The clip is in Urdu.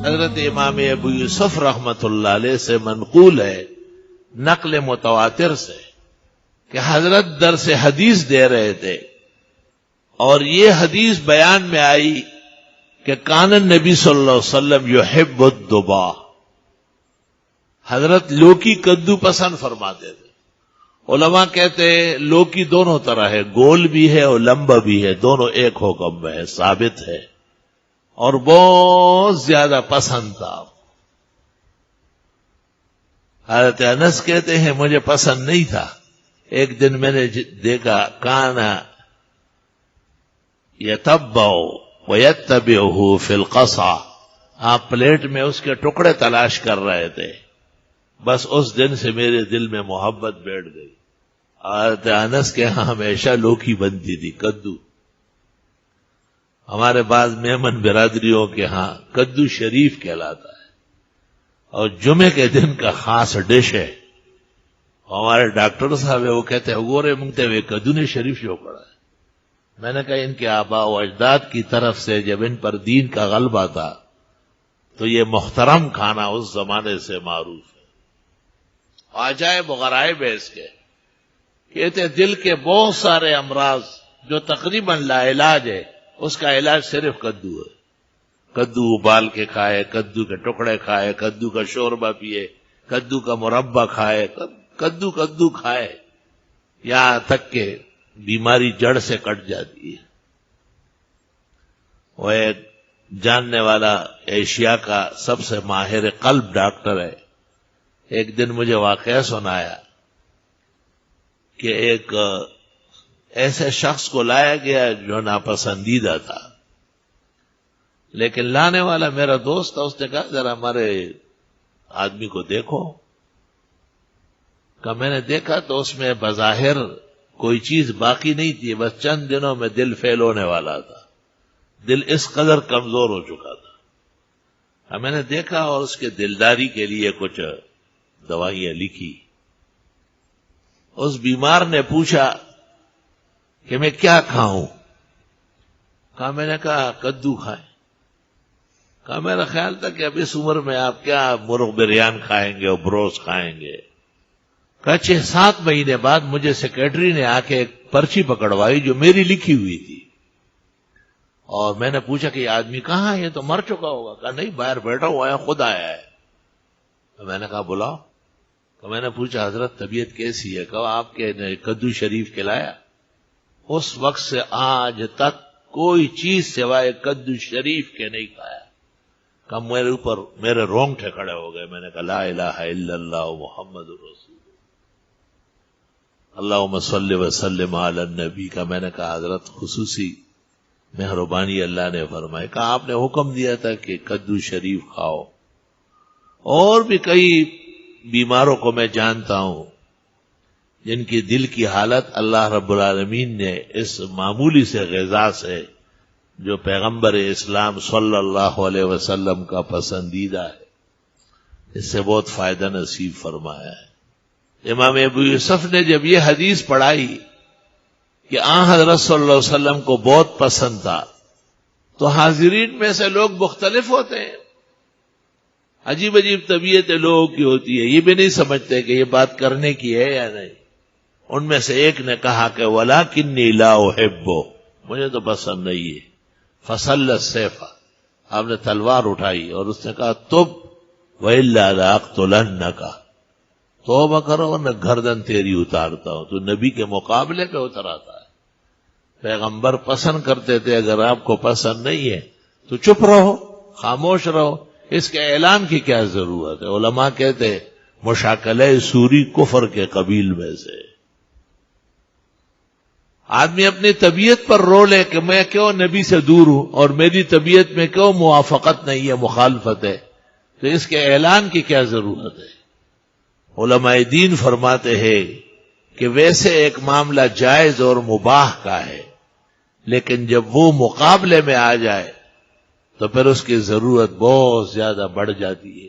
حضرت امام ابو یوسف رحمت اللہ علیہ سے منقول ہے نقل متواتر سے کہ حضرت درس حدیث دے رہے تھے اور یہ حدیث بیان میں آئی کہ کان النبی صلی اللہ علیہ وسلم یحب الدبا، حضرت لوکی کدو پسند فرماتے تھے. علماء کہتے ہیں لوکی دونوں طرح ہے، گول بھی ہے اور لمبا بھی ہے، دونوں ایک حکم میں ہے، ثابت ہے، اور بہت زیادہ پسند تھا. حضرت انس کہتے ہیں مجھے پسند نہیں تھا. ایک دن میں نے دیکھا کانا یتبع ویتبعہ فی القصع، آپ پلیٹ میں اس کے ٹکڑے تلاش کر رہے تھے. بس اس دن سے میرے دل میں محبت بیٹھ گئی. حضرت انس کے ہاں ہمیشہ لوکی بنتی تھی، کدو. ہمارے بعض مہمن برادریوں کے ہاں کدو شریف کہلاتا ہے اور جمعے کے دن کا خاص ڈش ہے. ہمارے ڈاکٹر صاحب وہ کہتے ہیں گورے منگتے ہوئے کدو نے شریف جو پڑا ہے. میں نے کہا ان کے آباء و اجداد کی طرف سے جب ان پر دین کا غلبہ تھا تو یہ محترم کھانا اس زمانے سے معروف ہے. عجائب و غرائب ہے اس کے. کہتے دل کے بہت سارے امراض جو تقریباً لا علاج ہے اس کا علاج صرف کدو ہے. کدو ابال کے کھائے، کدو کے ٹکڑے کھائے، کدو کا شوربہ پیے، کدو کا مربع کھائے، کدو کھائے، یہاں تک کہ بیماری جڑ سے کٹ جاتی ہے. وہ ایک جاننے والا ایشیا کا سب سے ماہر قلب ڈاکٹر ہے. ایک دن مجھے واقعہ سنایا کہ ایک ایسے شخص کو لایا گیا جو ناپسندیدہ تھا، لیکن لانے والا میرا دوست تھا. اس نے کہا ذرا ہمارے آدمی کو دیکھو. کہ میں نے دیکھا تو اس میں بظاہر کوئی چیز باقی نہیں تھی، بس چند دنوں میں دل فیل ہونے والا تھا. دل اس قدر کمزور ہو چکا تھا. میں نے دیکھا اور اس کے دلداری کے لیے کچھ دوائیاں لکھی. اس بیمار نے پوچھا کہ میں کیا کھاؤں؟ کہا میں نے کہا کدو کھائیں. کہا میرا خیال تھا کہ اب اس عمر میں آپ کیا مرغ بریان کھائیں گے اور بروس کھائیں گے. کہا 6-7 مہینے بعد مجھے سیکرٹری نے آ کے ایک پرچی پکڑوائی جو میری لکھی ہوئی تھی، اور میں نے پوچھا کہ یہ آدمی کہاں ہے؟ یہ تو مر چکا ہوگا. کہا نہیں، باہر بیٹھا ہوا ہے، خود آیا ہے. تو میں نے کہا بلاؤ. تو میں نے پوچھا حضرت طبیعت کیسی ہے؟ کہا آپ کے کدو شریف کھلایا. اس وقت سے آج تک کوئی چیز سوائے کدو شریف کے نہیں کھایا. کہا میرے اوپر میرے رونگٹے کھڑے ہو گئے. میں نے کہا لا الہ الا اللہ محمد رسول اللہم صلی وسلم علی النبی. کا میں نے کہا حضرت خصوصی مہربانی اللہ نے فرمائی. کہا آپ نے حکم دیا تھا کہ کدو شریف کھاؤ. اور بھی کئی بیماروں کو میں جانتا ہوں جن کی دل کی حالت اللہ رب العالمین نے اس معمولی سے غذا سے جو پیغمبر اسلام صلی اللہ علیہ وسلم کا پسندیدہ ہے، اس سے بہت فائدہ نصیب فرمایا ہے. امام ابو یوسف نے جب یہ حدیث پڑھائی کہ آن حضرت صلی اللہ علیہ وسلم کو بہت پسند تھا تو حاضرین میں سے لوگ مختلف ہوتے ہیں. عجیب عجیب طبیعتیں لوگوں کی ہوتی ہے، یہ بھی نہیں سمجھتے کہ یہ بات کرنے کی ہے یا نہیں. ان میں سے ایک نے کہا کہ وَلَكِنِّي لَا أُحِبُّ، مجھے تو پسند نہیں ہے. فَصَلَّ السَّيْفَ، آپ نے تلوار اٹھائی اور اس نے کہا تُب وَإِلَّا لَأَقْتُلَنَّكَ، توبہ کرو ورنہ گردن تیری اتارتا ہوں. تو نبی کے مقابلے پہ اتر آتا ہے. پیغمبر پسند کرتے تھے اگر آپ کو پسند نہیں ہے تو چپ رہو، خاموش رہو. اس کے اعلان کی کیا ضرورت ہے؟ علماء کہتے مشاکلہ سوری کفر کے قبیل میں سے. آدمی اپنی طبیعت پر رو لے کہ میں کیوں نبی سے دور ہوں اور میری طبیعت میں کیوں موافقت نہیں ہے، مخالفت ہے، تو اس کے اعلان کی کیا ضرورت ہے؟ علماء دین فرماتے ہیں کہ ویسے ایک معاملہ جائز اور مباح کا ہے، لیکن جب وہ مقابلے میں آ جائے تو پھر اس کی ضرورت بہت زیادہ بڑھ جاتی ہے.